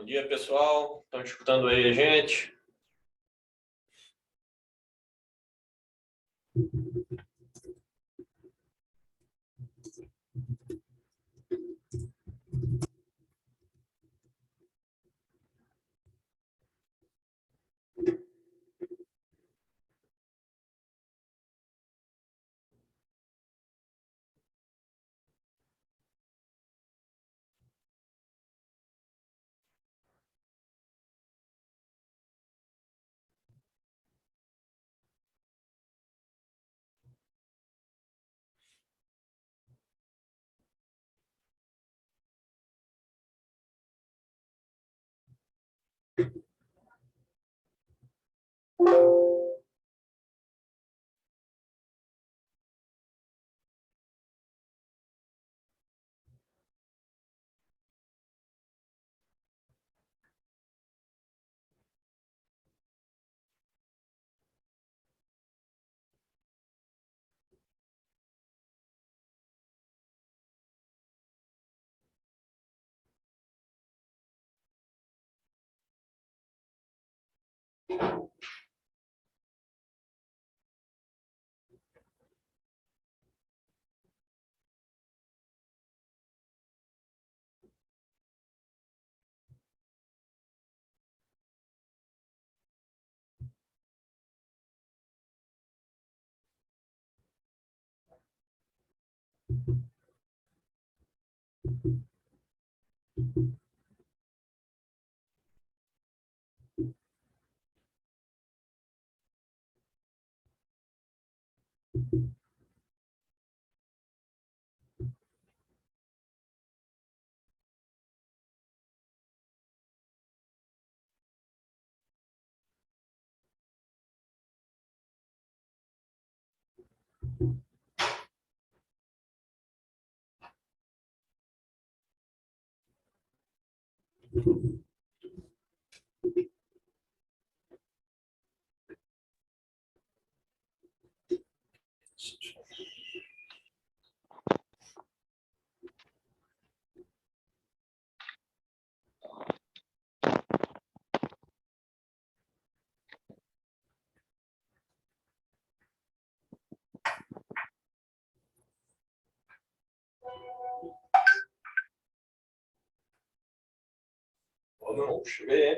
Bom dia, pessoal. Estão escutando aí a gente? Vamos ver.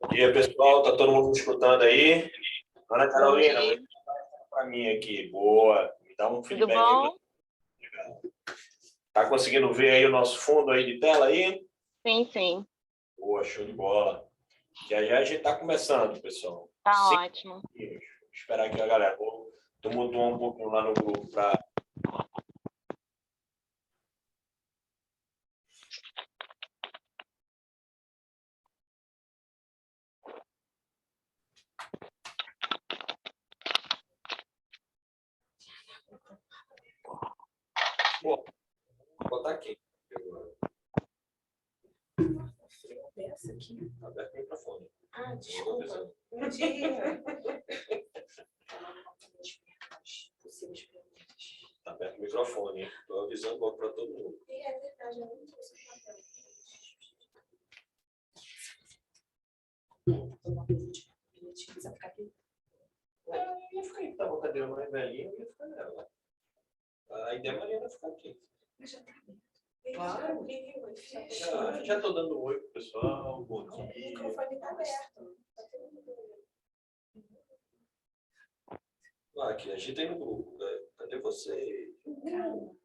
Bom dia, pessoal. Tá todo mundo me escutando aí? Ana Carolina, para mim aqui. Boa. Me dá um feedback. Tudo bom? Aí. Tá conseguindo ver aí o nosso fundo aí de tela aí? Sim, sim. Boa, show de bola. Já já a gente tá começando, pessoal. Tá ótimo. Vou esperar aqui a galera. Vou tumultuar um pouquinho lá no grupo para... Bom, vou botar aqui. Essa aqui. Aberto o microfone. Ah, desculpa. Bom dia. Possíveis perguntas. Tá aberto o microfone. Estou avisando logo para todo mundo. É verdade, eu não trouxe o papel. Uma coisa de bilhete, precisa ficar aqui. Eu ia ficar aí, tá uma cadeira mais velhinha, eu ia ficar nela. A ideia é Mariana ficar aqui. Mas já tá aberto. Claro. Já estou dando oi pro pessoal. Bom O dia. microfone está aberto. Ah, aqui, agita aí no grupo. Né? Cadê você? Calma.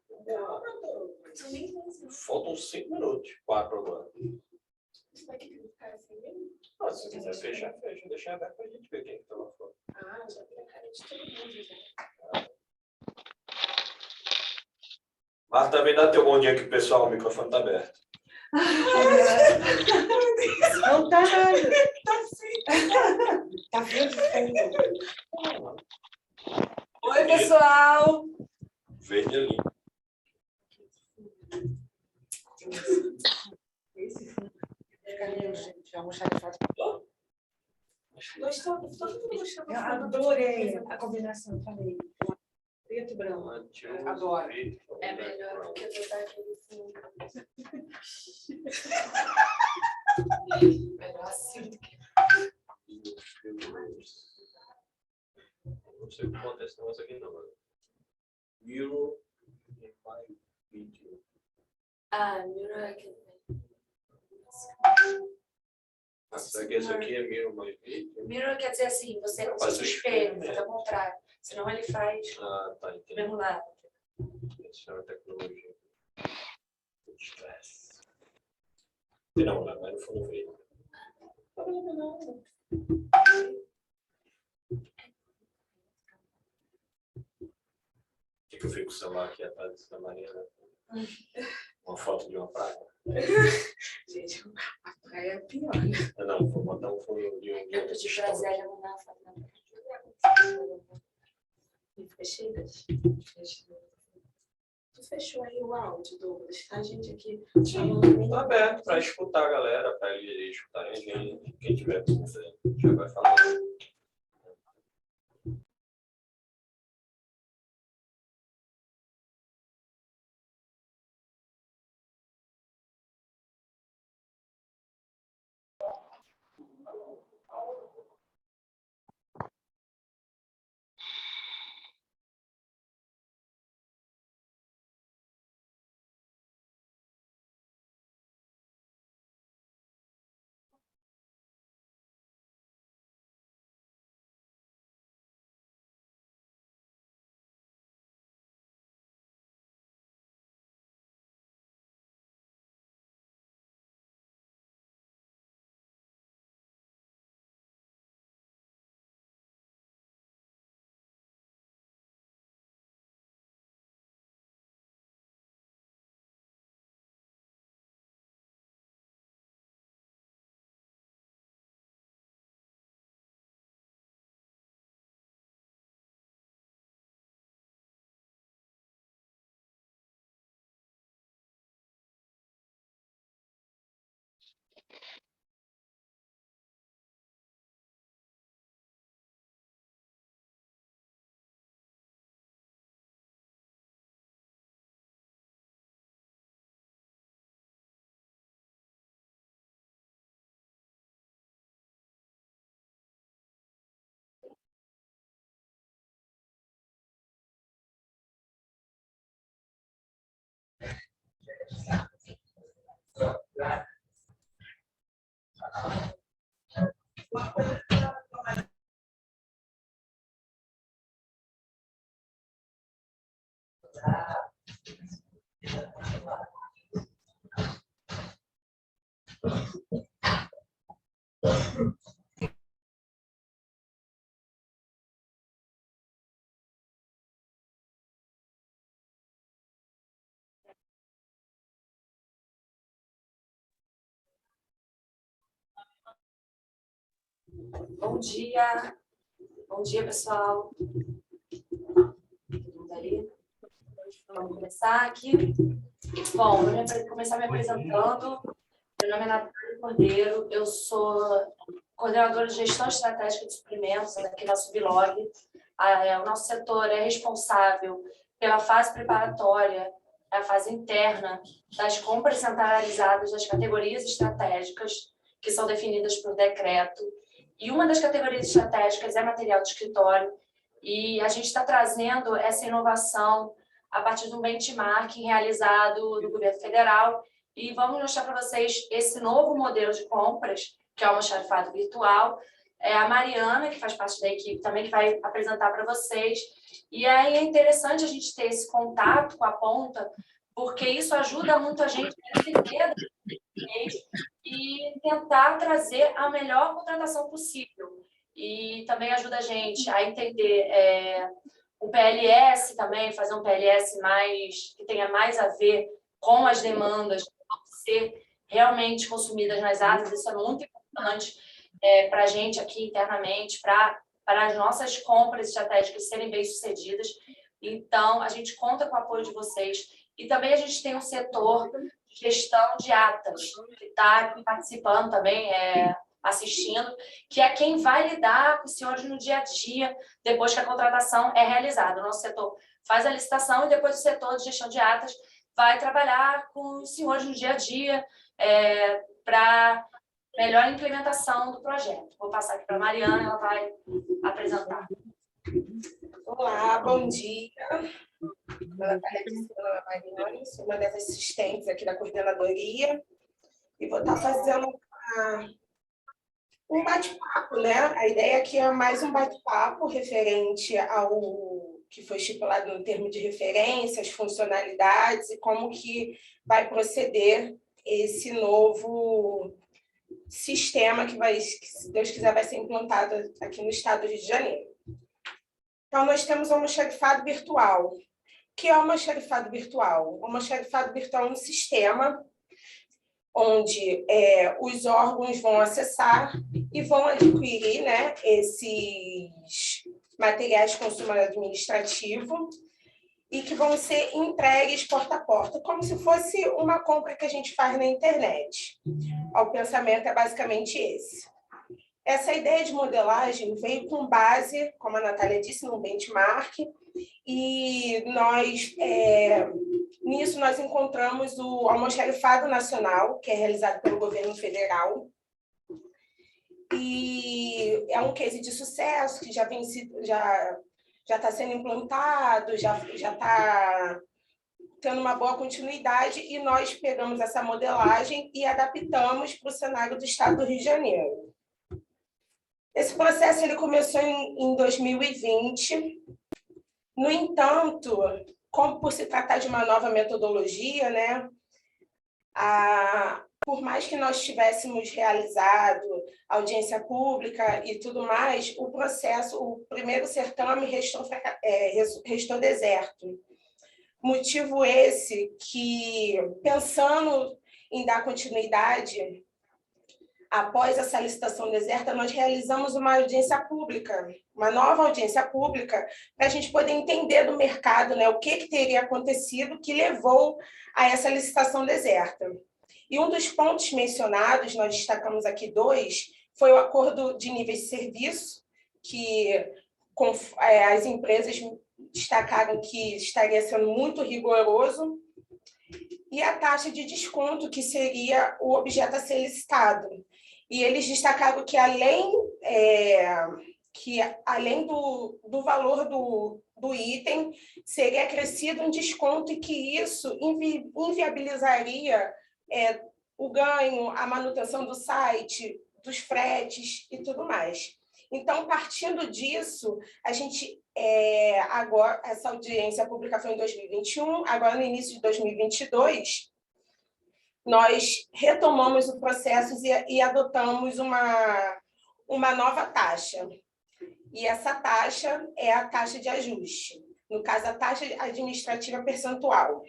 Faltam 5 minutos. 4 agora. Isso daqui tem que ficar assim mesmo? Ah, se você quiser fechar, fecha. Deixa aberto para a gente ver quem está lá fora. Ah, já tem a cara de todo mundo já. Mas também dá teu bom dia aqui, pessoal. O microfone está aberto. Não tá nada. Tá sim. Tá verde fundo. Oi, pessoal. Verde ali. Esse fundo. Cadê, gente? Almoxarifado. Todo mundo gostou. Eu adorei a combinação, falei. preto e branco. Adoro. Adoro. É melhor do que botar aquele fundo. Melhor assim do que... Não sei o que acontece esse negócio aqui, não. Mirror in my video. Mirror é aquele... Será que esse aqui é Mirror my video? Mirror quer dizer assim, você não Faz se o espelho, espelho, faz ao contrário. Senão ele faz Tá, do entendi. mesmo lado. Essa é uma tecnologia. Estresse. Não, lá vai no fundo verde. Por que eu fico com o celular aqui atrás da Mariana? Uma foto de uma praia. Gente, a praia é pior, né? Não, vou botar um fundo de um. Eu te trazer ela na foto. E fechadas. Tu fechou aí o áudio, Douglas? A gente aqui... Sim, tá aberto para escutar a galera, para eles escutarem a gente. Quem tiver dúvida, já vai falando. Bom dia. Bom dia, pessoal. Vamos começar aqui. Bom, vou começar me apresentando. Meu nome é Natália Cordeiro, eu sou coordenadora de gestão estratégica de suprimentos aqui na Sublog. O nosso setor é responsável pela fase preparatória, a fase interna das compras centralizadas das categorias estratégicas que são definidas por decreto. E uma das categorias estratégicas é material de escritório. E a gente está trazendo essa inovação a partir de um benchmarking realizado no governo federal. E vamos mostrar para vocês esse novo modelo de compras, que é o almoxarifado virtual. É a Mariana, que faz parte da equipe também, que vai apresentar para vocês. E aí é interessante a gente ter esse contato com a ponta, porque isso ajuda muito a gente a entender e tentar trazer a melhor contratação possível. E também ajuda a gente a entender o PLS também, fazer um PLS que tenha mais a ver com as demandas que vão ser realmente consumidas nas áreas. Isso é muito importante para a gente aqui internamente, para as nossas compras estratégicas serem bem-sucedidas. Então, a gente conta com o apoio de vocês. E também a gente tem um setor de gestão de atas, que está participando também, assistindo, que é quem vai lidar com os senhores no dia a dia, depois que a contratação é realizada. O nosso setor faz a licitação e depois o setor de gestão de atas vai trabalhar com os senhores no dia a dia para melhor implementação do projeto. Vou passar aqui para a Mariana, ela vai apresentar. Olá, bom dia. Meu nome é Mariana, sou uma das assistentes aqui da coordenadoria e vou estar fazendo um bate-papo, né? A ideia aqui é mais um bate-papo referente ao que foi estipulado no termo de referência, as funcionalidades e como que vai proceder esse novo sistema que, se Deus quiser, vai ser implantado aqui no estado do Rio de Janeiro. Então, nós temos o almoxarifado virtual. O que é o almoxarifado virtual? O almoxarifado virtual é um sistema onde os órgãos vão acessar e vão adquirir, né, esses materiais de consumo administrativo e que vão ser entregues porta a porta, como se fosse uma compra que a gente faz na internet. O pensamento é basicamente esse. Essa ideia de modelagem veio com base, como a Natália disse, num benchmark, e nisso nós encontramos o Almoxarifado Nacional, que é realizado pelo governo federal, e é um case de sucesso que já está sendo implantado, já está tendo uma boa continuidade, e nós pegamos essa modelagem e adaptamos para o cenário do estado do Rio de Janeiro. Esse processo ele começou em 2020. No entanto, como por se tratar de uma nova metodologia, né, por mais que nós tivéssemos realizado audiência pública e tudo mais, o processo, o primeiro certame restou deserto. Motivo esse que, pensando em dar continuidade, após essa licitação deserta, nós realizamos uma audiência pública, uma nova audiência pública, para a gente poder entender do mercado, né, o que teria acontecido que levou a essa licitação deserta. E um dos pontos mencionados, nós destacamos aqui 2, foi o acordo de níveis de serviço, que as empresas destacaram que estaria sendo muito rigoroso, e a taxa de desconto, que seria o objeto a ser licitado. E eles destacaram que, além do valor do item, seria acrescido um desconto e que isso inviabilizaria o ganho, a manutenção do site, dos fretes e tudo mais. Então, partindo disso, a gente, agora, essa audiência pública foi em 2021, agora no início de 2022, nós retomamos o processo e adotamos uma nova taxa. E essa taxa é a taxa de ajuste, no caso, a taxa administrativa percentual.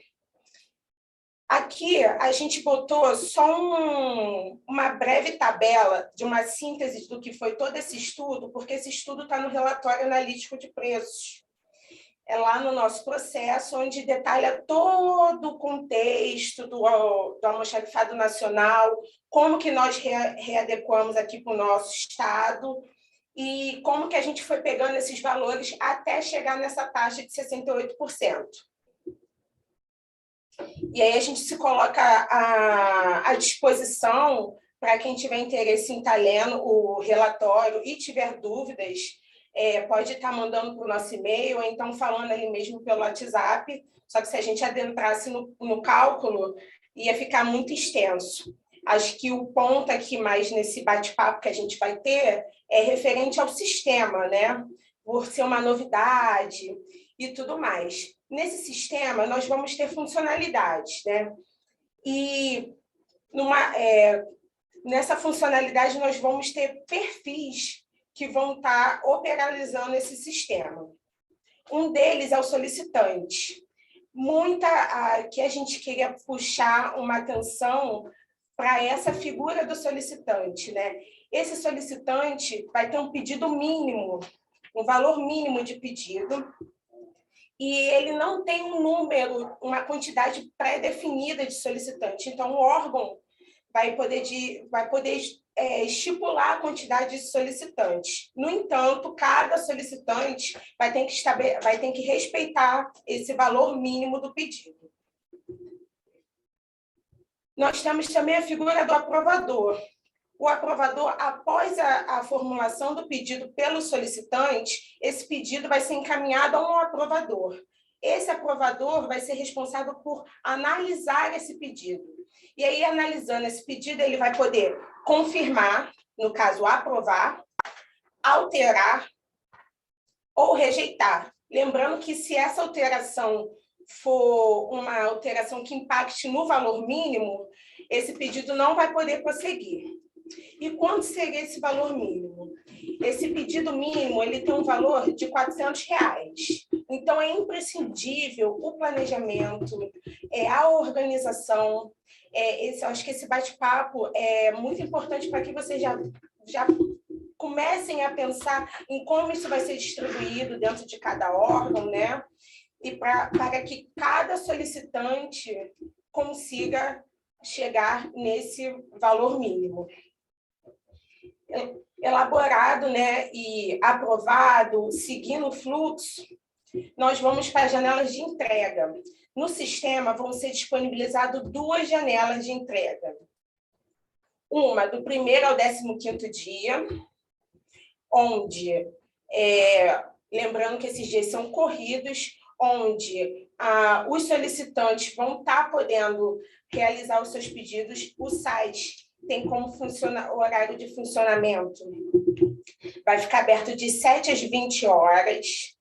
Aqui, a gente botou só uma breve tabela de uma síntese do que foi todo esse estudo, porque esse estudo está no relatório analítico de preços. É lá no nosso processo, onde detalha todo o contexto do almoxarifado nacional, como que nós readequamos aqui para o nosso estado e como que a gente foi pegando esses valores até chegar nessa taxa de 68%. E aí a gente se coloca à disposição para quem tiver interesse em estar lendo o relatório e tiver dúvidas, pode estar mandando para o nosso e-mail, ou então falando ali mesmo pelo WhatsApp, só que se a gente adentrasse no cálculo, ia ficar muito extenso. Acho que o ponto aqui mais nesse bate-papo que a gente vai ter é referente ao sistema, né? Por ser uma novidade e tudo mais. Nesse sistema, nós vamos ter funcionalidades, né? E nessa funcionalidade, nós vamos ter perfis que vão estar operacionalizando esse sistema. Um deles é o solicitante. Que a gente queria puxar uma atenção para essa figura do solicitante, né? Esse solicitante vai ter um pedido mínimo, um valor mínimo de pedido, e ele não tem um número, uma quantidade pré-definida de solicitante. Então, o órgão vai poder estipular a quantidade de solicitantes. No entanto, cada solicitante vai ter que respeitar esse valor mínimo do pedido. Nós temos também a figura do aprovador. O aprovador, após a formulação do pedido pelo solicitante, esse pedido vai ser encaminhado a um aprovador. Esse aprovador vai ser responsável por analisar esse pedido. E aí, analisando esse pedido, ele vai poder confirmar, no caso, aprovar, alterar ou rejeitar. Lembrando que, se essa alteração for uma alteração que impacte no valor mínimo, esse pedido não vai poder prosseguir. E quanto seria esse valor mínimo? Esse pedido mínimo ele tem um valor de R$ 400. Então, é imprescindível o planejamento, a organização. Eu acho que esse bate-papo é muito importante para que vocês já comecem a pensar em como isso vai ser distribuído dentro de cada órgão, né? E para que cada solicitante consiga chegar nesse valor mínimo. Elaborado, né, e aprovado, seguindo o fluxo, nós vamos para as janelas de entrega. No sistema vão ser disponibilizadas 2 janelas de entrega. Uma do 1º ao 15º dia, onde, lembrando que esses dias são corridos, onde os solicitantes vão estar podendo realizar os seus pedidos. O site tem como funciona o horário de funcionamento. Vai ficar aberto de 7 às 20 horas.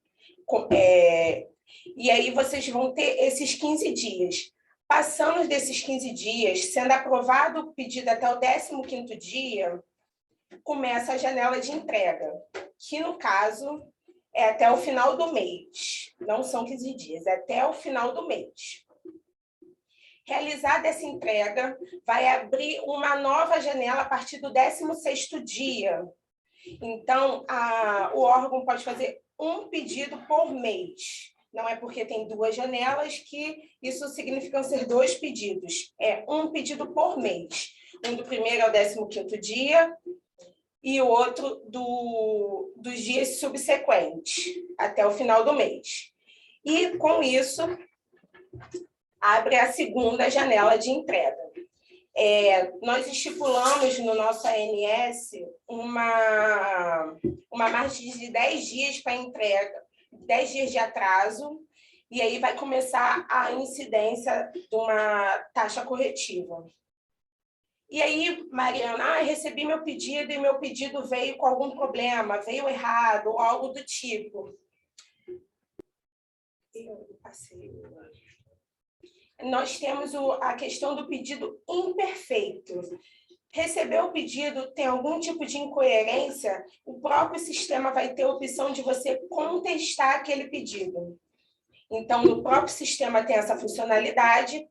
E aí vocês vão ter esses 15 dias. Passando desses 15 dias, sendo aprovado o pedido até o 15º dia, começa a janela de entrega, que no caso é até o final do mês. Não são 15 dias, é até o final do mês. Realizada essa entrega, vai abrir uma nova janela a partir do 16º dia. Então, o órgão pode fazer um pedido por mês. Não é porque tem 2 janelas que isso significa ser 2 pedidos. É um pedido por mês. Um do 1º ao 15º dia e o outro dos dias subsequentes, até o final do mês. E, com isso, abre a segunda janela de entrega. Nós estipulamos no nosso ANS uma margem de 10 dias para entrega, 10 dias de atraso, e aí vai começar a incidência de uma taxa corretiva. E aí, Mariana, recebi meu pedido e meu pedido veio com algum problema, veio errado, ou algo do tipo. Nós temos a questão do pedido imperfeito. Recebeu o pedido, tem algum tipo de incoerência, o próprio sistema vai ter a opção de você contestar aquele pedido. Então, no próprio sistema tem essa funcionalidade.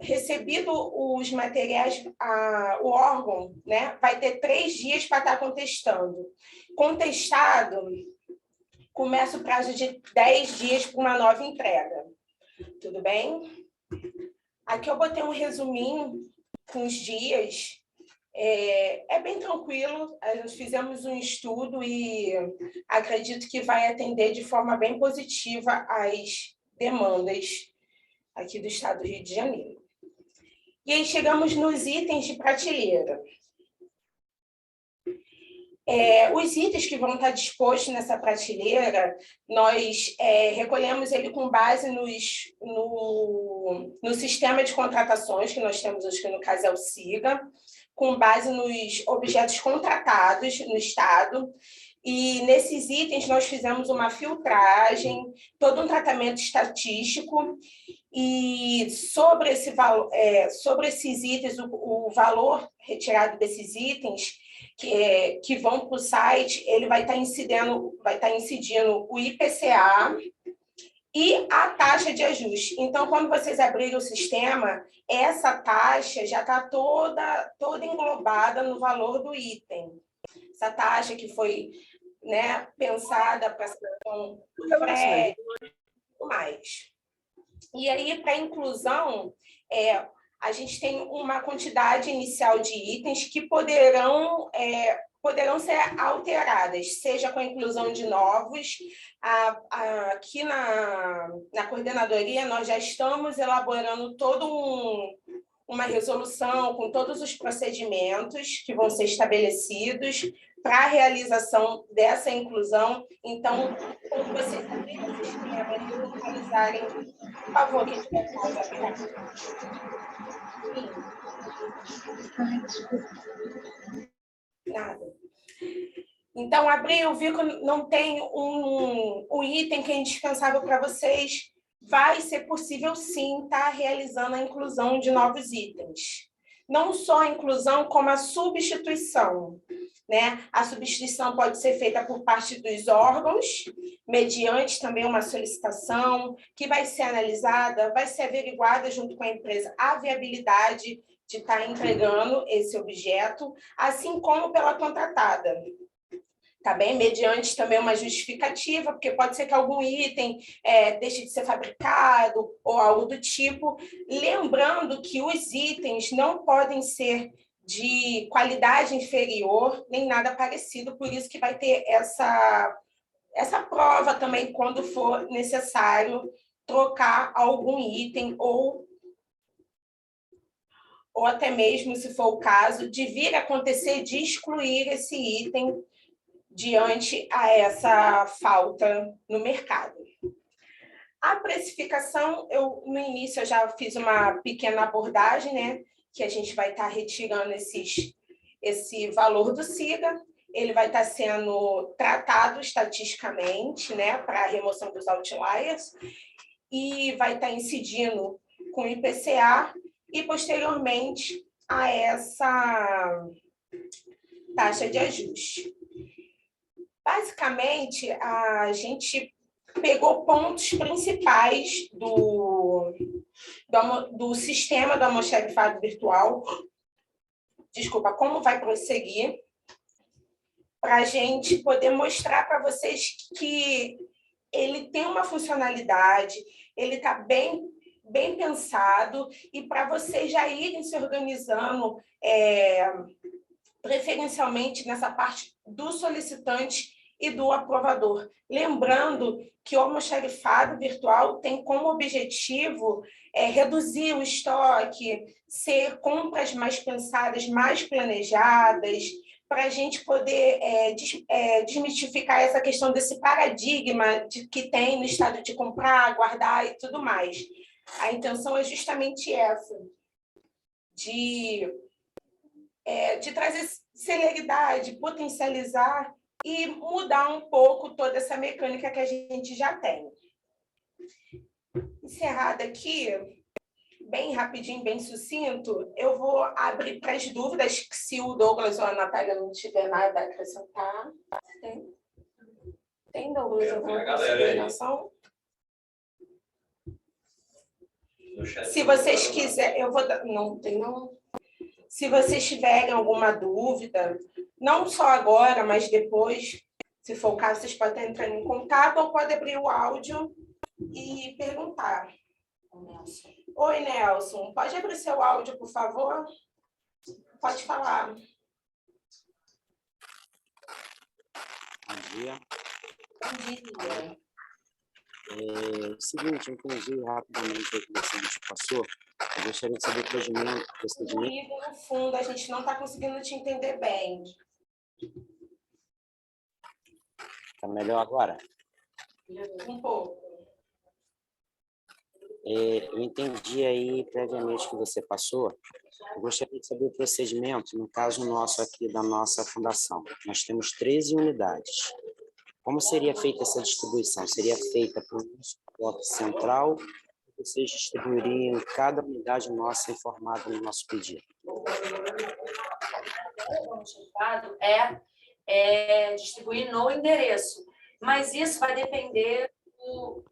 Recebido os materiais, o órgão, né, vai ter 3 dias para estar contestando. Contestado, começa o prazo de 10 dias para uma nova entrega. Tudo bem? Aqui eu botei um resuminho com os dias. É bem tranquilo, nós fizemos um estudo e acredito que vai atender de forma bem positiva as demandas aqui do estado do Rio de Janeiro. E aí chegamos nos itens de prateleira. Os itens que vão estar dispostos nessa prateleira, nós recolhemos ele com base no sistema de contratações que nós temos hoje, que no caso é o SIGA, com base nos objetos contratados no Estado. E nesses itens nós fizemos uma filtragem, todo um tratamento estatístico, e sobre esses itens, o valor retirado desses itens que vão para o site, ele vai estar incidindo o IPCA e a taxa de ajuste. Então, quando vocês abrirem o sistema, essa taxa já está toda englobada no valor do item. Essa taxa que foi, né, pensada para a questão do frete e tudo mais. E aí, para a inclusão, a gente tem uma quantidade inicial de itens que poderão ser alteradas, seja com a inclusão de novos. Aqui na coordenadoria, nós já estamos elaborando uma resolução com todos os procedimentos que vão ser estabelecidos para a realização dessa inclusão. Então, quando vocês abrirem o sistema e localizarem, por favor, quem tiver pausa, nada. Então, abriu, viu que não tem um item que é indispensável para vocês, vai ser possível, sim, estar realizando a inclusão de novos itens. Não só a inclusão, como a substituição, né? A substituição pode ser feita por parte dos órgãos, mediante também uma solicitação, que vai ser analisada, vai ser averiguada junto com a empresa a viabilidade de estar entregando esse objeto, assim como pela contratada. Tá bem? Mediante também uma justificativa, porque pode ser que algum item deixe de ser fabricado ou algo do tipo. Lembrando que os itens não podem ser de qualidade inferior, nem nada parecido, por isso que vai ter essa prova também quando for necessário trocar algum item ou até mesmo, se for o caso, de vir a acontecer de excluir esse item diante a essa falta no mercado. A precificação, no início eu já fiz uma pequena abordagem, né, que a gente vai estar retirando esse valor do SIGA, ele vai estar sendo tratado estatisticamente, né, para a remoção dos outliers, e vai estar incidindo com o IPCA e, posteriormente, a essa taxa de ajuste. Basicamente, a gente pegou pontos principais do sistema do almoxarifado virtual. Desculpa, como vai prosseguir, para a gente poder mostrar para vocês que ele tem uma funcionalidade, ele está bem pensado, e para vocês já irem se organizando preferencialmente nessa parte do solicitante e do aprovador. Lembrando que o almoxarifado virtual tem como objetivo reduzir o estoque, ser compras mais pensadas, mais planejadas, para a gente poder desmistificar essa questão desse paradigma que tem no estado de comprar, guardar e tudo mais. A intenção é justamente essa, de trazer celeridade, potencializar e mudar um pouco toda essa mecânica que a gente já tem. Encerrada aqui, bem rapidinho, bem sucinto, eu vou abrir para as dúvidas, se o Douglas ou a Natália não tiver nada a acrescentar. Tem Douglas, alguma consideração? Se vocês quiserem, eu vou dar... Não tem, não. Se vocês tiverem alguma dúvida, não só agora, mas depois, se for o caso, vocês podem entrar em contato ou podem abrir o áudio e perguntar. Oi, Nelson. Pode abrir seu áudio, por favor? Pode falar. Bom dia. Bom dia. Seguinte, eu entendi rapidamente o que você nos passou. Eu gostaria de saber o procedimento. No fundo, a gente não está conseguindo te entender bem. Está melhor agora? Um pouco. Eu entendi aí previamente o que você passou. Eu gostaria de saber o procedimento, no caso nosso aqui da nossa fundação. Nós temos 13 unidades. Como seria feita essa distribuição? Seria feita por um suporte central? Vocês distribuiriam cada unidade nossa informada no nosso pedido? O almoxarifado distribuir no endereço, mas isso vai depender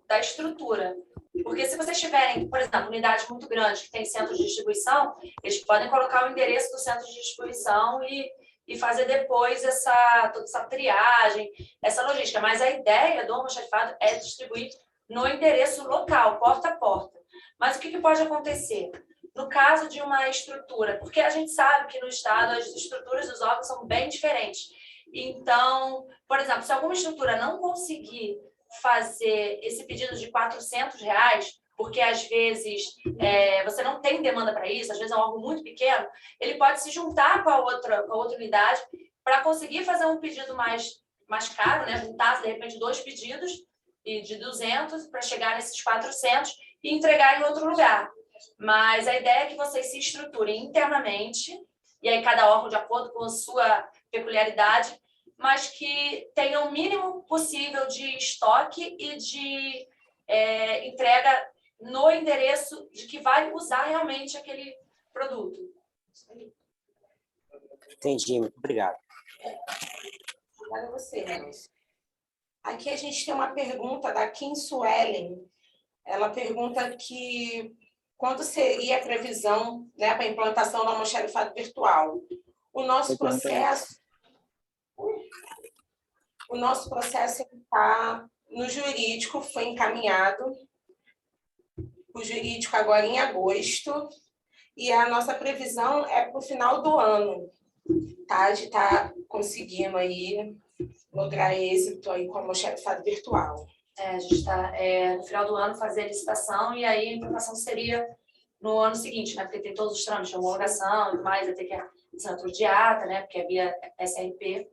da estrutura. Porque se vocês tiverem, por exemplo, unidade muito grande que tem centro de distribuição, eles podem colocar o endereço do centro de distribuição e fazer depois toda essa triagem, essa logística. Mas a ideia do almoxarifado é distribuir no endereço local, porta a porta. Mas o que pode acontecer? no caso de uma estrutura, porque a gente sabe que no Estado as estruturas dos órgãos são bem diferentes. Então, por exemplo, se alguma estrutura não conseguir fazer esse pedido de R$400, porque às vezes você não tem demanda para isso, às vezes é um órgão muito pequeno, ele pode se juntar com a outra unidade para conseguir fazer um pedido mais caro, né? Juntar, de repente, 2 pedidos de 200 para chegar nesses 400 e entregar em outro lugar. Mas a ideia é que vocês se estruturem internamente, e aí cada órgão de acordo com a sua peculiaridade, mas que tenha o mínimo possível de estoque e de entrega no endereço de que vai usar realmente aquele produto. Entendi, muito obrigado. Obrigada a você, Nelson. Aqui a gente tem uma pergunta da Kim Suelen. Ela pergunta que quando seria a previsão, né, para a implantação do almoxarifado virtual. O nosso processo está no jurídico, foi encaminhado o jurídico agora em agosto, e a nossa previsão é para o final do ano, tá? De estar conseguindo aí lograr êxito aí com o almoxarifado virtual. A gente está no final do ano fazer a licitação, e aí a implantação seria no ano seguinte, né? Porque tem todos os trâmites de homologação e tudo mais, vai ter que assinatura de ata, né? Porque é via SRP.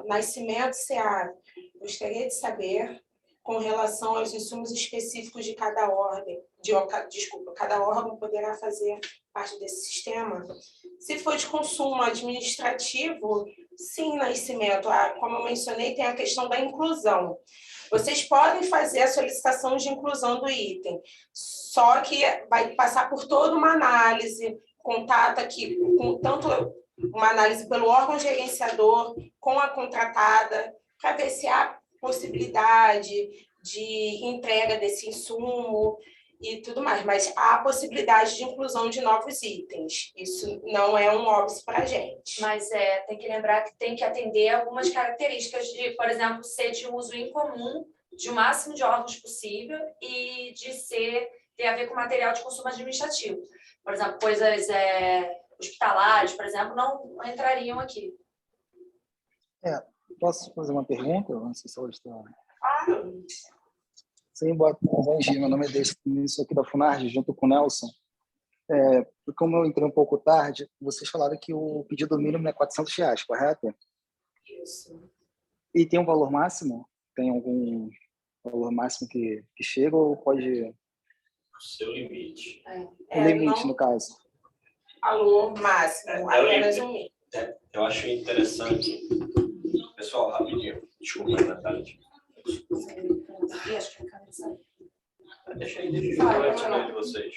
Nascimento Seara, gostaria de saber, com relação aos insumos específicos de cada ordem, cada órgão poderá fazer parte desse sistema. Se for de consumo administrativo, sim, Nascimento, como eu mencionei, tem a questão da inclusão. Vocês podem fazer a solicitação de inclusão do item, só que vai passar por toda uma análise, contato aqui, com tanto uma análise pelo órgão gerenciador, com a contratada, para ver se há possibilidade de entrega desse insumo e tudo mais, mas há possibilidade de inclusão de novos itens. Isso não é um óbvio para a gente. Mas tem que lembrar que tem que atender algumas características de, por exemplo, ser de uso incomum de o máximo de órgãos possível e de ter a ver com material de consumo administrativo. Por exemplo, coisas hospitalares, por exemplo, não entrariam aqui. Posso fazer uma pergunta? Não sei se ela está... Claro. Sim, bom dia. Meu nome é Deis, sou aqui da Funarge, junto com o Nelson. Como eu entrei um pouco tarde, vocês falaram que o pedido mínimo é R$400, correto? Isso. E tem um valor máximo? Tem algum valor máximo que chega ou pode... O seu limite. O limite, no caso. Valor máximo, apenas um mínimo. Eu acho interessante. Pessoal, rapidinho. Desculpa, Natália. Deixa aí, deixa eu falar de vocês.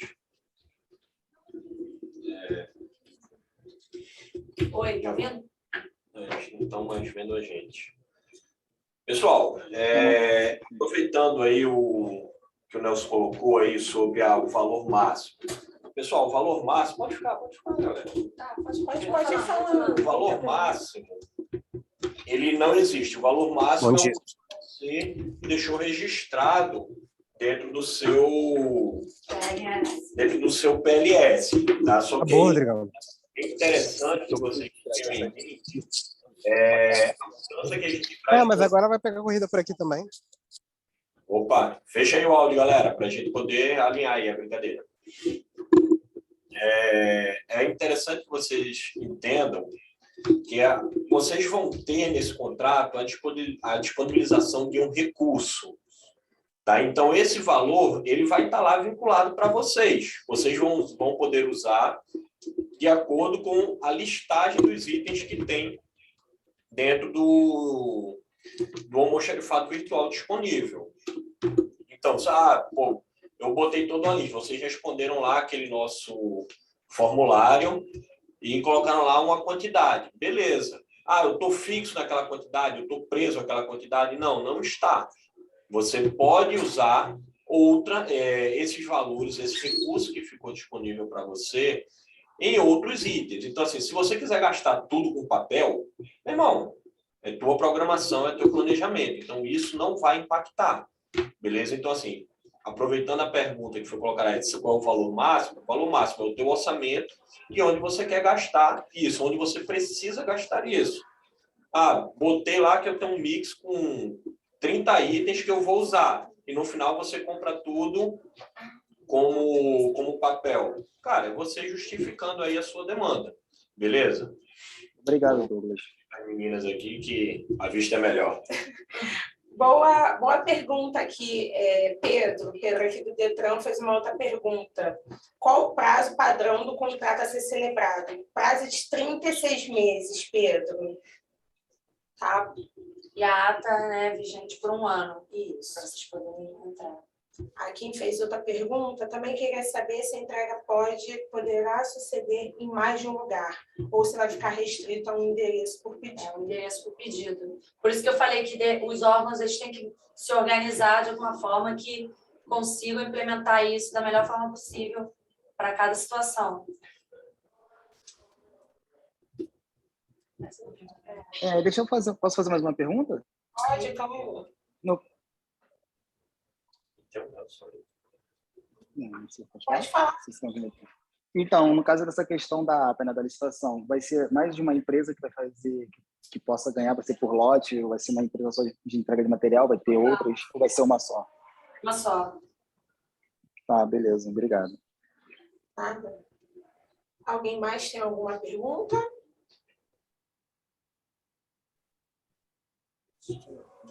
Oi, tá ouvindo? Eles não estão mais vendo a gente. Pessoal, aproveitando aí o que o Nelson colocou aí sobre o valor máximo. Pessoal, o valor máximo... Pode ficar, galera. Tá, Pode ir falando. O valor máximo, ele não existe. O valor máximo Bom dia. você deixou registrado dentro do seu PLS. Tá? Só que bom, Rodrigão. é interessante que vocês tenham em mente a mudança que a gente faz. Mas agora vai pegar corrida por aqui também. Opa, fecha aí o áudio, galera, para a gente poder alinhar aí a brincadeira. É interessante que vocês entendam que vocês vão ter nesse contrato a disponibilização de um recurso. Tá? Então, esse valor ele vai estar lá vinculado para vocês. Vocês vão poder usar de acordo com a listagem dos itens que tem dentro do almoxarifado virtual disponível. Então, eu botei toda uma lista. Vocês responderam lá aquele nosso formulário e colocaram lá uma quantidade. Beleza. Eu estou fixo naquela quantidade, eu estou preso àquela quantidade. Não, não está. Você pode usar esses valores, esse recurso que ficou disponível para você em outros itens. Então, assim, se você quiser gastar tudo com papel, meu irmão, é tua programação, é teu planejamento. Então, isso não vai impactar. Beleza? Então, assim, aproveitando a pergunta que foi colocada aí, qual é o valor máximo? O valor máximo é o teu orçamento e onde você quer gastar isso, onde você precisa gastar isso. Ah, botei lá que eu tenho um mix com 30 itens que eu vou usar. E no final você compra tudo como papel. Cara, é você justificando aí a sua demanda. Beleza? Obrigado, Douglas. As meninas aqui que a vista é melhor. Boa pergunta aqui, Pedro. Pedro aqui do Detran fez uma outra pergunta. Qual o prazo padrão do contrato a ser celebrado? Prazo de 36 meses, Pedro. Tá? E a ata, né, vigente por 1 ano. Isso, para vocês poderem entrar. A quem fez outra pergunta também queria saber se a entrega poderá suceder em mais de um lugar, ou se vai ficar restrito a um endereço por pedido. É um endereço por pedido. Por isso que eu falei que os órgãos eles têm que se organizar de alguma forma que consigam implementar isso da melhor forma possível para cada situação. Posso fazer mais uma pergunta? Pode, calma. Pode falar. Então, no caso dessa questão da pena da licitação, vai ser mais de uma empresa que vai fazer, que possa ganhar, vai ser por lote, ou vai ser uma empresa só de entrega de material, vai ter outras, ou vai ser uma só? Uma só. Tá, beleza, obrigado. Nada. Alguém mais tem alguma pergunta?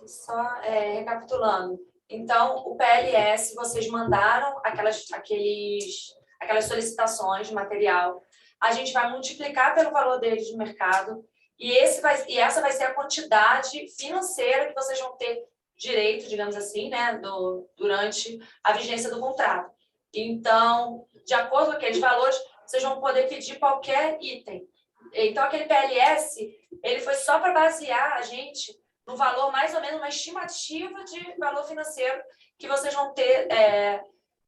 Só recapitulando. Então, o PLS, vocês mandaram aquelas solicitações de material. A gente vai multiplicar pelo valor deles no mercado e essa vai ser a quantidade financeira que vocês vão ter direito, digamos assim, né, durante a vigência do contrato. Então, de acordo com aqueles valores, vocês vão poder pedir qualquer item. Então, aquele PLS, ele foi só para basear a gente no valor, mais ou menos, uma estimativa de valor financeiro que vocês vão ter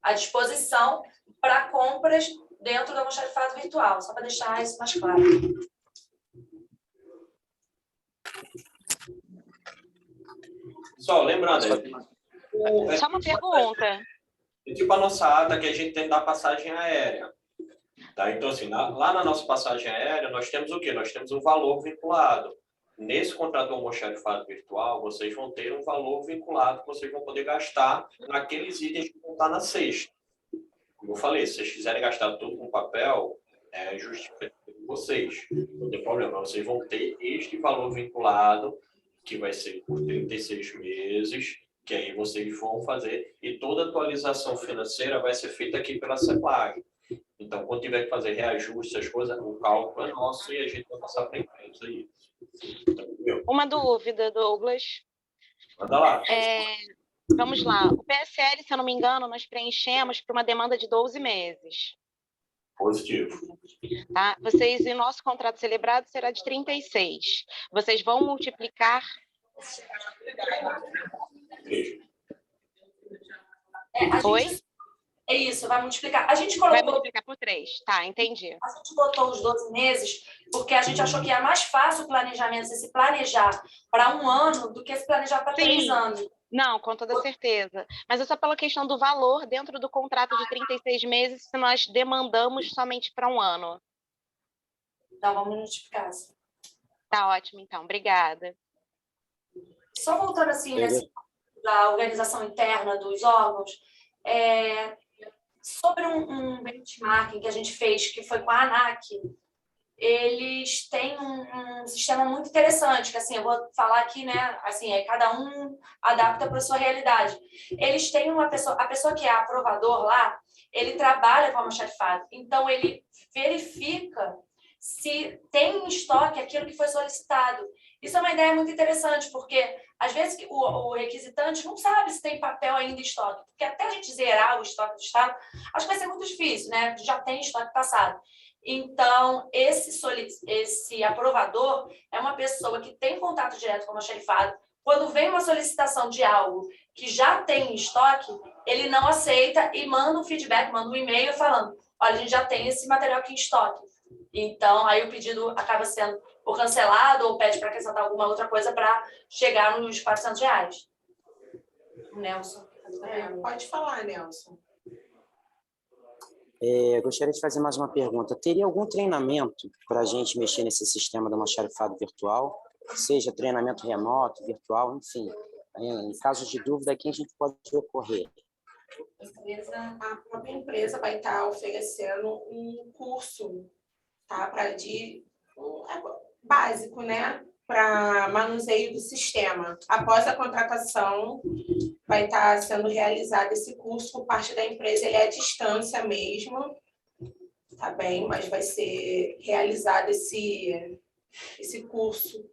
à disposição para compras dentro do almoxarifado virtual, só para deixar isso mais claro. Só lembrando, Só uma pergunta. é tipo a nossa ata que a gente tem da passagem aérea. Tá? Então, assim, lá na nossa passagem aérea, nós temos o quê? Nós temos um valor vinculado. Nesse contrato do almoxarifado virtual, vocês vão ter um valor vinculado que vocês vão poder gastar naqueles itens que vão estar na cesta. Como eu falei, se vocês quiserem gastar tudo com papel, é justificado de vocês. Não tem problema. Vocês vão ter este valor vinculado, que vai ser por 36 meses, que aí vocês vão fazer, e toda atualização financeira vai ser feita aqui pela CEPLAG. Então, quando tiver que fazer reajuste, essas coisas, o cálculo é nosso e a gente vai passar para a empresa aí. Uma dúvida, Douglas. Manda lá. Vamos lá. O PSL, se eu não me engano, nós preenchemos para uma demanda de 12 meses. Positivo. Tá? Vocês, e o nosso contrato celebrado será de 36. Vocês vão multiplicar... Oi? É isso, vai multiplicar. A gente colocou... Vai multiplicar por 3. Tá, entendi. A gente botou os 12 meses porque a gente achou que é mais fácil o planejamento, você se planejar para 1 ano do que se planejar para 3 anos. Não, com toda certeza. Mas é só pela questão do valor dentro do contrato de 36 meses, se nós demandamos somente para 1 ano. Então, vamos multiplicar. Tá ótimo, então. Obrigada. Só voltando assim, da organização interna dos órgãos, sobre um benchmarking que a gente fez, que foi com a ANAC, eles têm um sistema muito interessante, que assim, eu vou falar aqui, né, assim, cada um adapta para a sua realidade. Eles têm a pessoa que é aprovador lá, ele trabalha com almoxarifado, então ele verifica se tem em estoque aquilo que foi solicitado. Isso é uma ideia muito interessante, porque às vezes o requisitante não sabe se tem papel ainda em estoque, porque até a gente zerar o estoque do Estado, acho que vai ser muito difícil, né? Já tem estoque passado. Então, esse aprovador é uma pessoa que tem contato direto com o almoxarifado. Quando vem uma solicitação de algo que já tem em estoque, ele não aceita e manda um feedback, manda um e-mail falando, olha, a gente já tem esse material aqui em estoque. Então, aí o pedido acaba sendo ou cancelado ou pede para acrescentar alguma outra coisa para chegar nos R$400. Nelson. Pode falar, Nelson. Gostaria de fazer mais uma pergunta. Teria algum treinamento para a gente mexer nesse sistema do almoxarifado virtual? Seja treinamento remoto, virtual, enfim. Em caso de dúvida, a quem a gente pode recorrer? A própria empresa vai estar oferecendo um curso, tá? Básico, né? Para manuseio do sistema. Após a contratação, vai estar sendo realizado esse curso por parte da empresa. Ele é à distância mesmo, tá bem? Mas vai ser realizado esse curso,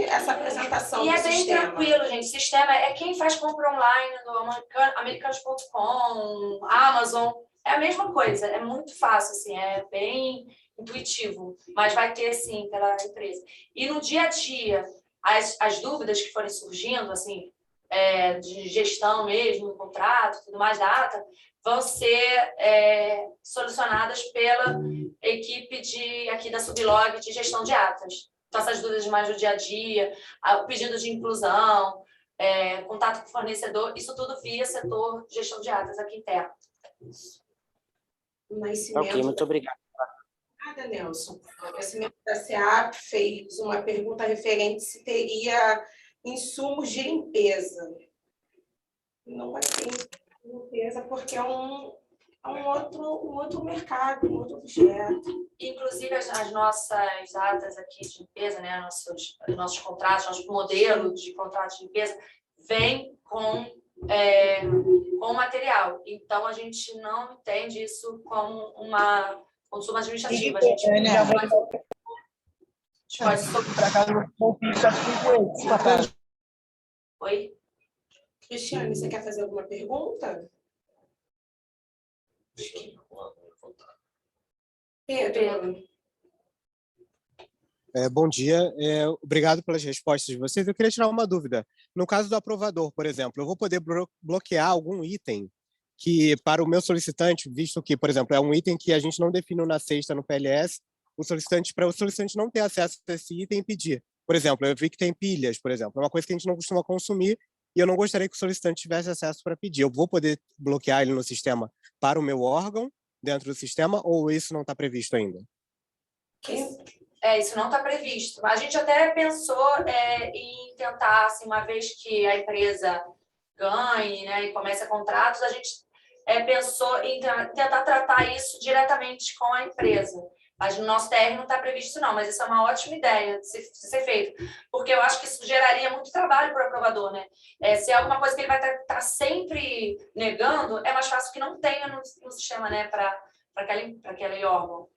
essa apresentação do sistema. E é bem tranquilo, gente. O sistema é quem faz compra online no americanos.com, Amazon. É a mesma coisa, é muito fácil, assim, é bem intuitivo, mas vai ter, sim, pela empresa. E no dia a dia, as dúvidas que forem surgindo, assim, de gestão mesmo, do contrato, tudo mais, da ata, vão ser solucionadas pela equipe aqui da Sublog de gestão de atas. Então, essas dúvidas mais do dia a dia, o pedido de inclusão, contato com o fornecedor, isso tudo via setor de gestão de atas aqui interno. Ok, muito obrigado. Obrigada, Nelson. O Nascimento da SEAP fez uma pergunta referente se teria insumos de limpeza. Não vai ter limpeza porque é um outro mercado, um outro objeto. Inclusive, as nossas atas aqui de limpeza, né, nossos contratos, nosso modelo de contrato de limpeza, vem com material. Então, a gente não entende isso como uma consumo administrativo. A gente pode... Oi? Cristiane, você quer fazer alguma pergunta? Pedro. Bom dia, obrigado pelas respostas de vocês. Eu queria tirar uma dúvida. No caso do aprovador, por exemplo, eu vou poder bloquear algum item que, para o meu solicitante, visto que, por exemplo, é um item que a gente não definiu na cesta no PLS, para o solicitante não ter acesso a esse item e pedir. Por exemplo, eu vi que tem pilhas, por exemplo, é uma coisa que a gente não costuma consumir e eu não gostaria que o solicitante tivesse acesso para pedir. Eu vou poder bloquear ele no sistema para o meu órgão, dentro do sistema, ou isso não está previsto ainda? Isso não está previsto. A gente até pensou em tentar, assim, uma vez que a empresa ganhe, né, e comece contratos, a gente pensou em tentar tratar isso diretamente com a empresa. Mas no nosso TR não está previsto, não. Mas isso é uma ótima ideia de ser feito. Porque eu acho que isso geraria muito trabalho para o aprovador, né? Se é alguma coisa que ele vai estar sempre negando, é mais fácil que não tenha no sistema, né, para aquele órgão.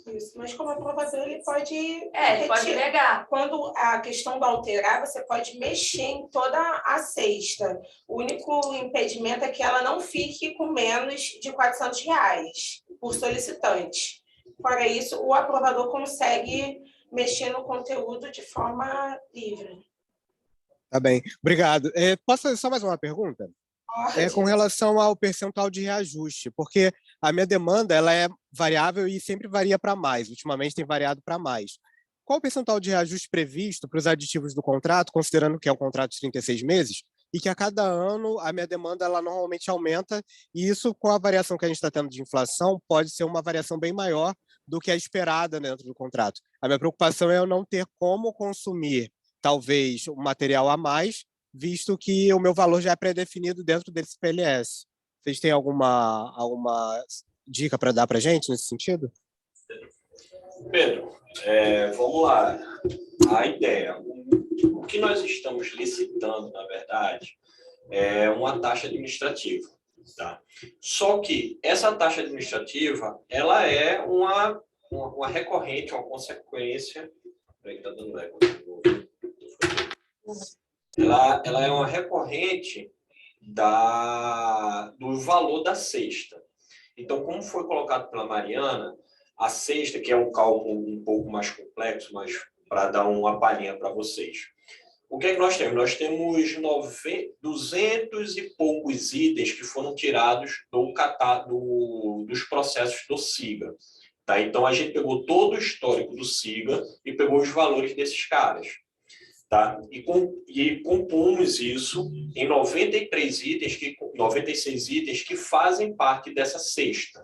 Isso, mas como aprovador, ele pode... ele pode negar. Quando a questão do alterar, você pode mexer em toda a cesta. O único impedimento é que ela não fique com menos de R$400 por solicitante. Fora isso, o aprovador consegue mexer no conteúdo de forma livre. Tá bem, obrigado. Posso fazer só mais uma pergunta? Com relação ao percentual de reajuste, porque a minha demanda ela é variável e sempre varia para mais. Ultimamente tem variado para mais. Qual o percentual de reajuste previsto para os aditivos do contrato, considerando que é um contrato de 36 meses, e que a cada ano a minha demanda ela normalmente aumenta, e isso, com a variação que a gente está tendo de inflação, pode ser uma variação bem maior do que a esperada dentro do contrato. A minha preocupação é eu não ter como consumir, talvez, um material a mais, visto que o meu valor já é pré-definido dentro desse PLS. Vocês têm alguma dica para dar para a gente nesse sentido? Pedro, vamos lá. A ideia, o que nós estamos licitando, na verdade, é uma taxa administrativa. Tá? Só que essa taxa administrativa, ela é uma recorrente, uma consequência... Peraí, que tá dando eco. Ela é uma recorrente do valor da cesta. Então, como foi colocado pela Mariana, a cesta, que é um cálculo um pouco mais complexo, mas para dar uma palhinha para vocês. O que é que nós temos? Nós temos 200 e poucos itens que foram tirados dos processos do SIGA. Tá? Então, a gente pegou todo o histórico do SIGA e pegou os valores desses caras. tá? E compomos isso em 96 itens que fazem parte dessa cesta.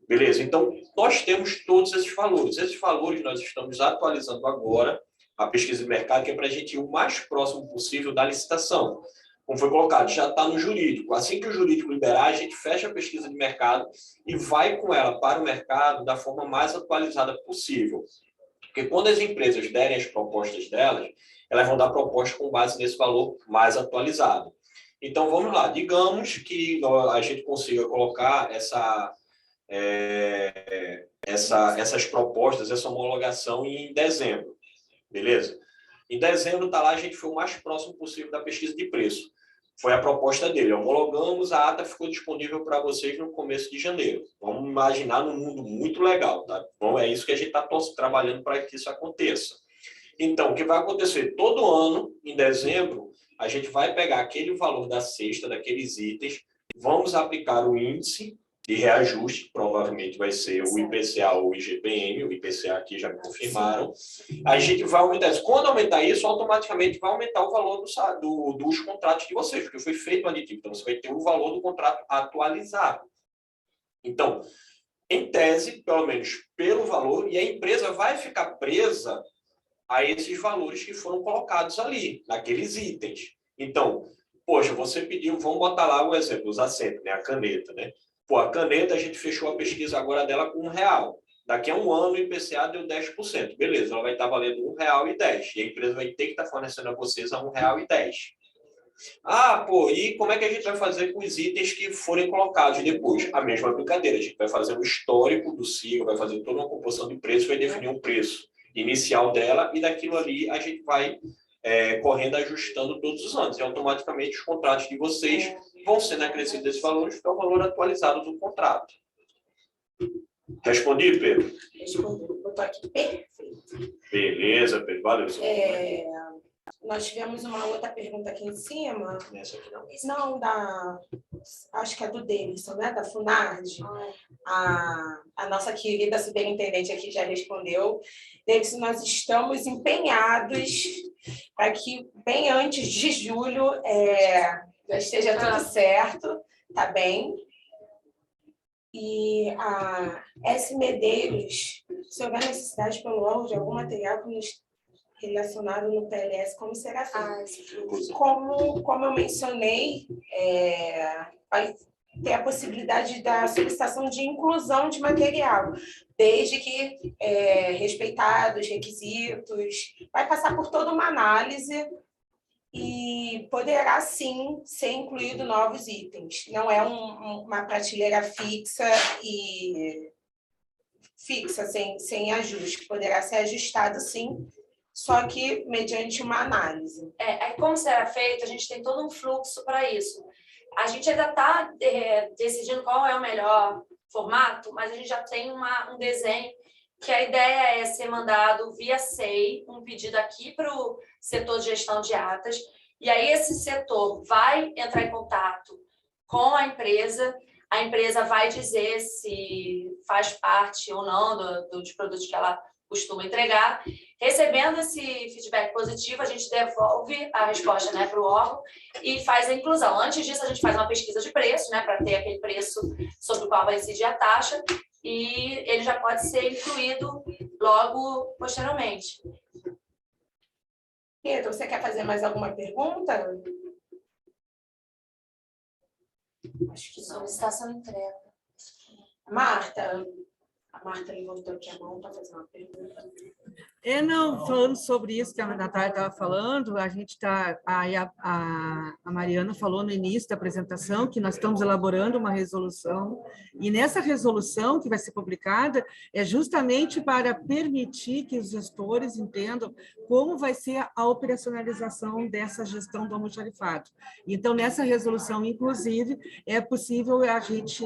Beleza? Então, nós temos todos esses valores. Esses valores nós estamos atualizando agora, a pesquisa de mercado, que é para a gente ir o mais próximo possível da licitação. Como foi colocado, já está no jurídico. Assim que o jurídico liberar, a gente fecha a pesquisa de mercado e vai com ela para o mercado da forma mais atualizada possível. Porque quando as empresas derem as propostas delas, elas vão dar proposta com base nesse valor mais atualizado. Então, vamos lá. Digamos que a gente consiga colocar essas propostas, essa homologação em dezembro. Beleza? Em dezembro, está lá, a gente foi o mais próximo possível da pesquisa de preço. Foi a proposta dele. Homologamos, a ata ficou disponível para vocês no começo de janeiro. Vamos imaginar num mundo muito legal, tá? Bom, é isso que a gente está trabalhando para que isso aconteça. Então, o que vai acontecer? Todo ano, em dezembro, a gente vai pegar aquele valor da cesta, daqueles itens, vamos aplicar o índice de reajuste, que provavelmente vai ser o IPCA ou o IGPM, o IPCA aqui já me confirmaram. A gente vai aumentar isso. Quando aumentar isso, automaticamente vai aumentar o valor dos contratos de vocês, porque foi feito o aditivo. Então, você vai ter o valor do contrato atualizado. Então, em tese, pelo menos pelo valor, e a empresa vai ficar presa a esses valores que foram colocados ali, naqueles itens. Então, poxa, você pediu, vamos botar lá o exemplo, usar sempre, né? A caneta, né? Pô, a caneta, a gente fechou a pesquisa agora dela com R$1. Daqui a um ano, o IPCA deu 10%. Beleza, ela vai estar valendo R$1,10. E a empresa vai ter que estar fornecendo a vocês a R$1,10. Ah, pô, e como é que a gente vai fazer com os itens que forem colocados depois? A mesma brincadeira. A gente vai fazer um histórico do ciclo, vai fazer toda uma composição de preço, vai definir um preço inicial dela, e daquilo ali a gente vai correndo, ajustando todos os anos. E automaticamente os contratos de vocês vão sendo acrescidos desses valores para o valor atualizado do contrato. Respondi, Pedro? Respondi. Botou aqui, perfeito. Beleza, Pedro. Valeu. Nós tivemos uma outra pergunta aqui em cima. Essa aqui não. Não, acho que é do Davidson, né? Da Funard. A nossa querida superintendente aqui já respondeu. Davidson, nós estamos empenhados para que bem antes de julho já esteja tudo certo, tá bem? E a S. Medeiros, se houver necessidade pelo órgão de algum material relacionado no PLS, como será feito? Como eu mencionei, vai ter a possibilidade da solicitação de inclusão de material, desde que respeitados os requisitos, vai passar por toda uma análise e poderá, sim, ser incluído novos itens. Não é uma prateleira fixa sem ajuste. Poderá ser ajustado, sim, só que mediante uma análise. Aí, como será feito, a gente tem todo um fluxo para isso. A gente ainda está decidindo qual é o melhor formato, mas a gente já tem um desenho que a ideia é ser mandado via SEI, um pedido aqui para o setor de gestão de atas, e aí esse setor vai entrar em contato com a empresa vai dizer se faz parte ou não dos produtos que ela costuma entregar. Recebendo esse feedback positivo, a gente devolve a resposta, né, para o órgão e faz a inclusão. Antes disso, a gente faz uma pesquisa de preço, né, para ter aquele preço sobre o qual vai incidir a taxa, e ele já pode ser incluído logo posteriormente. Pedro, você quer fazer mais alguma pergunta? Acho que não. Solicitação entrega. Marta, a Marta levantou aqui a mão para fazer uma pergunta. Não, falando sobre isso que a Natália estava falando, a gente está, a Mariana falou no início da apresentação que nós estamos elaborando uma resolução, e nessa resolução que vai ser publicada é justamente para permitir que os gestores entendam como vai ser a operacionalização dessa gestão do almoxarifado. Então, nessa resolução, inclusive, é possível, a gente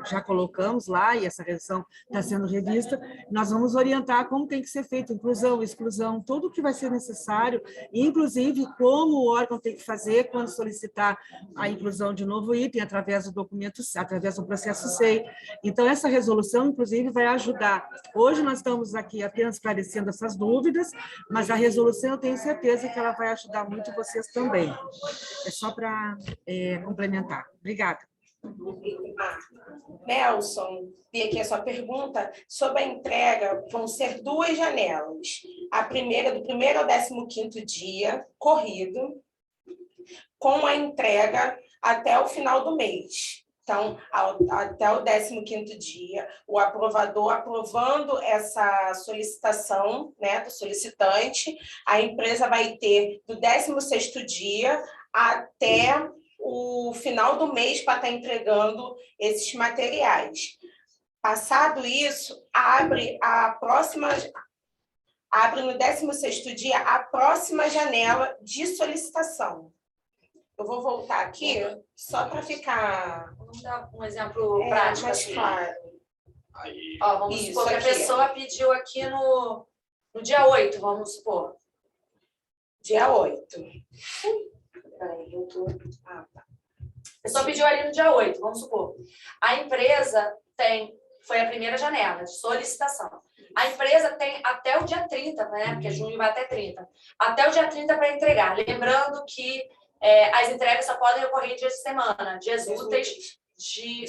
já colocamos lá, e essa resolução está sendo revista, nós vamos orientar como tem que ser feito, inclusive inclusão, exclusão, tudo o que vai ser necessário, inclusive como o órgão tem que fazer quando solicitar a inclusão de novo item através do documento, através do processo SEI. Então, essa resolução, inclusive, vai ajudar. Hoje nós estamos aqui apenas esclarecendo essas dúvidas, mas a resolução eu tenho certeza que ela vai ajudar muito vocês também. É só para complementar. Obrigada. Nelson, vi aqui a sua pergunta. Sobre a entrega, vão ser 2 janelas. A primeira, do 1º ao 15º dia, corrido, com a entrega até o final do mês. Então, até o 15º dia, o aprovador aprovando essa solicitação, né, do solicitante, a empresa vai ter do 16º dia até o final do mês para estar entregando esses materiais. Passado isso, abre no 16º dia a próxima janela de solicitação. Eu vou voltar aqui só para ficar... Vamos dar um exemplo prático. Mais assim. claro. Aí, Ó, vamos supor que a pessoa pediu aqui no dia 8, vamos supor. Dia 8. Peraí, eu tô... A pessoa pediu ali no dia 8, vamos supor. A empresa foi a primeira janela de solicitação. A empresa tem até o dia 30, né? Porque junho vai até 30. Até o dia 30 para entregar. Lembrando que as entregas só podem ocorrer em dias de semana, dias úteis de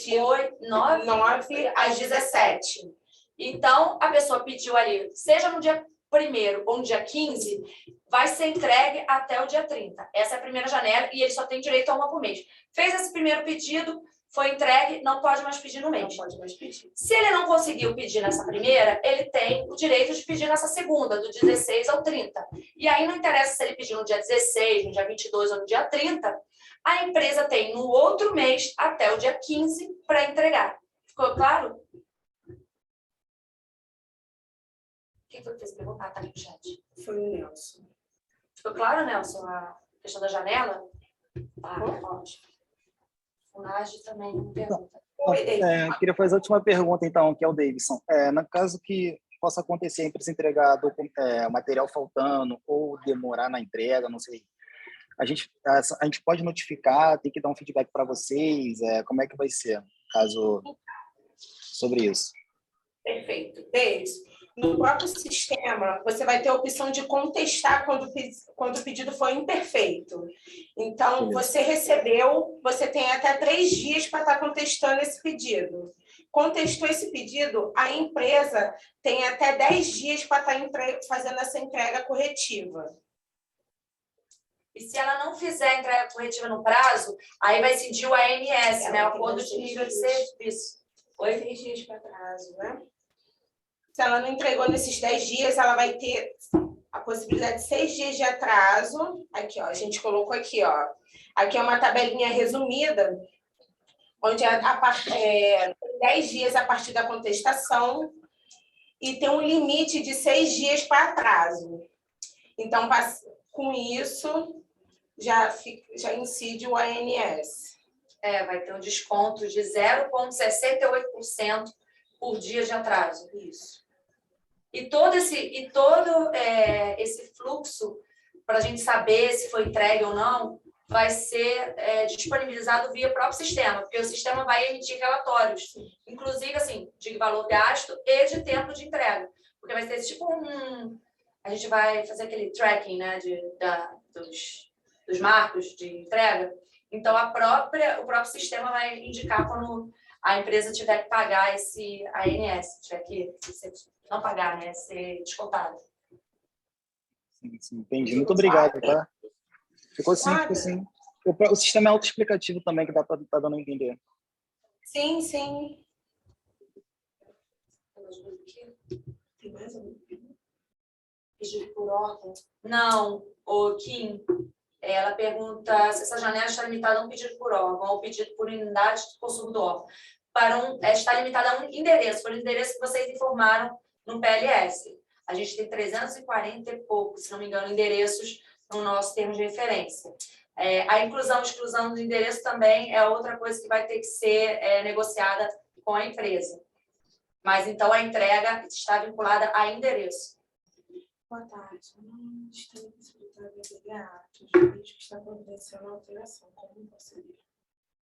9 às 17. Então, a pessoa pediu ali, seja no dia 1º ou no dia 15, vai ser entregue até o dia 30. Essa é a primeira janela e ele só tem direito a uma por mês. Fez esse primeiro pedido, foi entregue, não pode mais pedir no mês. Não pode mais pedir. Se ele não conseguiu pedir nessa primeira, ele tem o direito de pedir nessa segunda, do 16 ao 30. E aí não interessa se ele pedir no dia 16, no dia 22 ou no dia 30, a empresa tem no outro mês até o dia 15 para entregar. Ficou claro? Quem foi que fez a pergunta? Ah, tá aqui no chat. Foi o Nelson. Ficou claro, Nelson, a questão da janela? Tá, ótimo. O Nage também me pergunta. Eu queria fazer a última pergunta, então, que é o Davidson. No caso que possa acontecer a empresa entregar material faltando ou demorar na entrega, não sei, a gente pode notificar, tem que dar um feedback para vocês, como é que vai ser, caso sobre isso? Perfeito. Davidson, no próprio sistema, você vai ter a opção de contestar quando o pedido foi imperfeito. Então, você recebeu, você tem até 3 dias para estar contestando esse pedido. Contestou esse pedido, a empresa tem até 10 dias para estar fazendo essa entrega corretiva. E se ela não fizer a entrega corretiva no prazo, aí vai incidir o ANS, né? O Acordo de Nível de Serviço. 6 dias para atraso, né? Se ela não entregou nesses 10 dias, ela vai ter a possibilidade de 6 dias de atraso. Aqui, ó, a gente colocou aqui, ó. Aqui é uma tabelinha resumida, onde 10 dias a partir da contestação e tem um limite de 6 dias para atraso. Então, com isso, já incide o ANS. Vai ter um desconto de 0,68% por dia de atraso. Isso. E todo esse fluxo, para a gente saber se foi entregue ou não, vai ser disponibilizado via próprio sistema, porque o sistema vai emitir relatórios, inclusive assim, de valor gasto e de tempo de entrega. Porque vai ser tipo a gente vai fazer aquele tracking, né, dos marcos de entrega. Então, o próprio sistema vai indicar quando a empresa tiver que pagar esse ANS, tiver que não pagar, né, ser descontado. Sim, entendi. Muito obrigado, tá? Ficou assim. O sistema é autoexplicativo também, que tá dando a entender. Sim. Tem mais algum? Pedido por ordem? Não, o Kim. Ela pergunta se essa janela está limitada a um pedido por órgão ou pedido por unidade de consumo do órgão. Está limitada a um endereço, foi o endereço que vocês informaram no PLS. A gente tem 340 e poucos, se não me engano, endereços no nosso termo de referência. A inclusão e exclusão do endereço também é outra coisa que vai ter que ser negociada com a empresa. Mas, então, a entrega está vinculada a endereço. Boa tarde. Não está possibilidade de agregar atos jurídicos que está providenciando a alteração. Como proceder?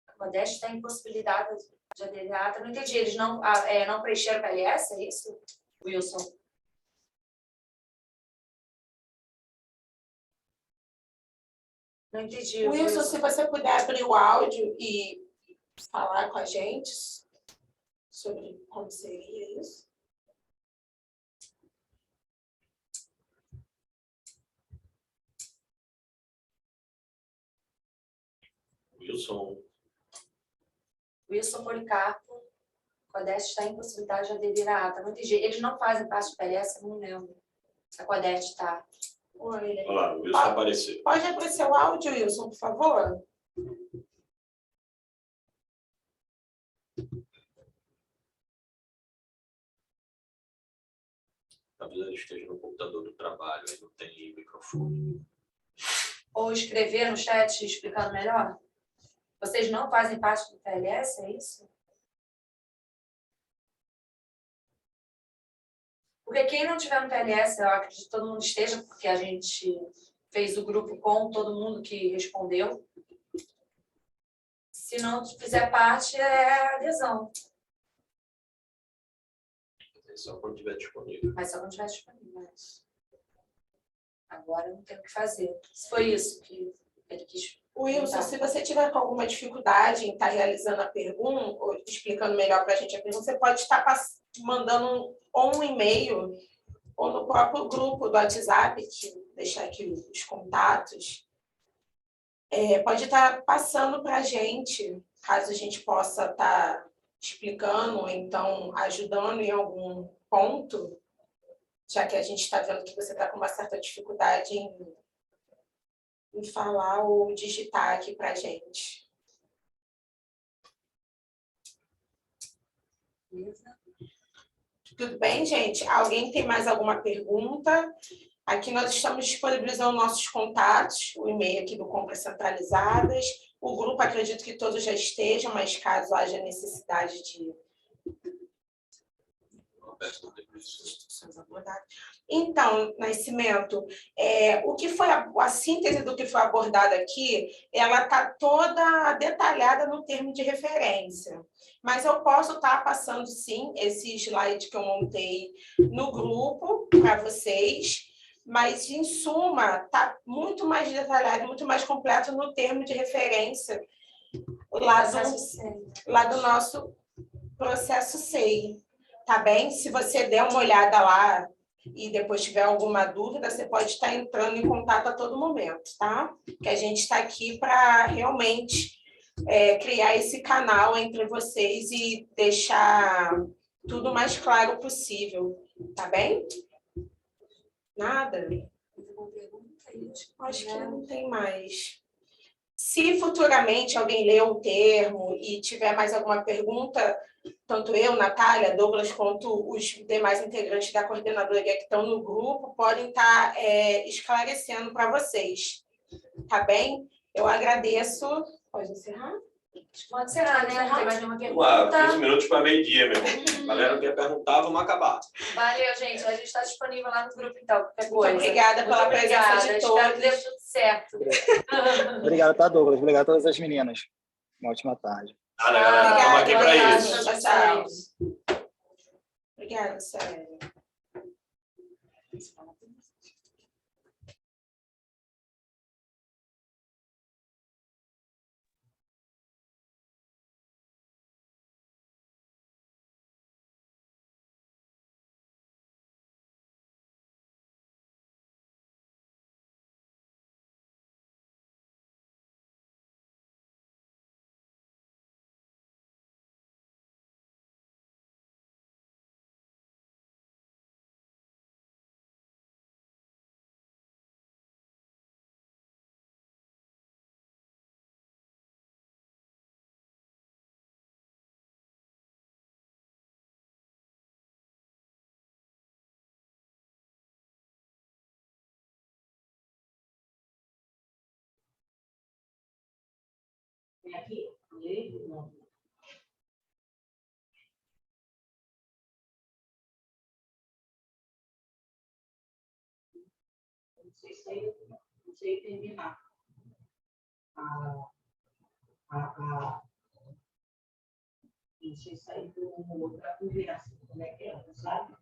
A Codeste está impossibilitada de aderir à ata. Não entendi. Eles não preencheram o PLS, é isso, Wilson? Não entendi. Wilson, se você puder abrir o áudio e falar com a gente sobre como seria isso. Wilson Policarpo, Codeste está em possibilidade de aderir à ata. Não entendi. Eles não fazem parte do PLS, eu não lembro. A Codeste está. Olha lá, o Wilson apareceu. Pode aparecer o áudio, Wilson, por favor? Talvez ele esteja no computador do trabalho, aí não tem microfone. Ou escrever no chat explicando melhor? Vocês não fazem parte do PLS, é isso? Porque quem não tiver no PLS, eu acredito que todo mundo esteja, porque a gente fez o grupo com todo mundo que respondeu. Se não fizer parte, é adesão. Só quando estiver disponível. Mas só quando estiver disponível. Mas agora não tem o que fazer. Se foi isso que ele quis. Wilson, se você tiver com alguma dificuldade em estar realizando a pergunta, ou explicando melhor para a gente a pergunta, você pode estar mandando ou um e-mail, ou no próprio grupo do WhatsApp, que deixar aqui os contatos. Pode estar passando para a gente, caso a gente possa estar explicando, ou então ajudando em algum ponto, já que a gente está vendo que você está com uma certa dificuldade em falar ou digitar aqui para a gente. Tudo bem, gente? Alguém tem mais alguma pergunta? Aqui nós estamos disponibilizando nossos contatos, o e-mail aqui do Compras Centralizadas. O grupo, acredito que todos já estejam, mas caso haja necessidade de... Então, Nascimento, o que foi a síntese do que foi abordado aqui, ela está toda detalhada no termo de referência. Mas eu posso estar passando, sim, esse slide que eu montei no grupo para vocês, mas, em suma, está muito mais detalhado, muito mais completo no termo de referência lá do nosso processo SEI. Tá bem? Se você der uma olhada lá e depois tiver alguma dúvida, você pode estar entrando em contato a todo momento, tá? Que a gente está aqui para realmente criar esse canal entre vocês e deixar tudo o mais claro possível, tá bem? Nada? Acho que não tem mais. Se futuramente alguém ler o termo e tiver mais alguma pergunta, tanto eu, Natália, Douglas, quanto os demais integrantes da coordenadoria que estão no grupo, podem estar esclarecendo para vocês. Tá bem? Eu agradeço. Pode encerrar? Pode encerrar, né? Não tem mais nenhuma pergunta. 15 minutos para meio-dia, meu irmão. A galera quer perguntar, vamos acabar. Valeu, gente. A gente está disponível lá no grupo, então. Muito obrigada pela presença de todos. Espero que dê tudo certo. Obrigado, tá, Douglas? Obrigado a todas as meninas. Uma ótima tarde. Galera, estamos aqui para isso. Tchau. Obrigada, Sérgio. não sei terminar não sei sair da conversa, como é que é, sabe?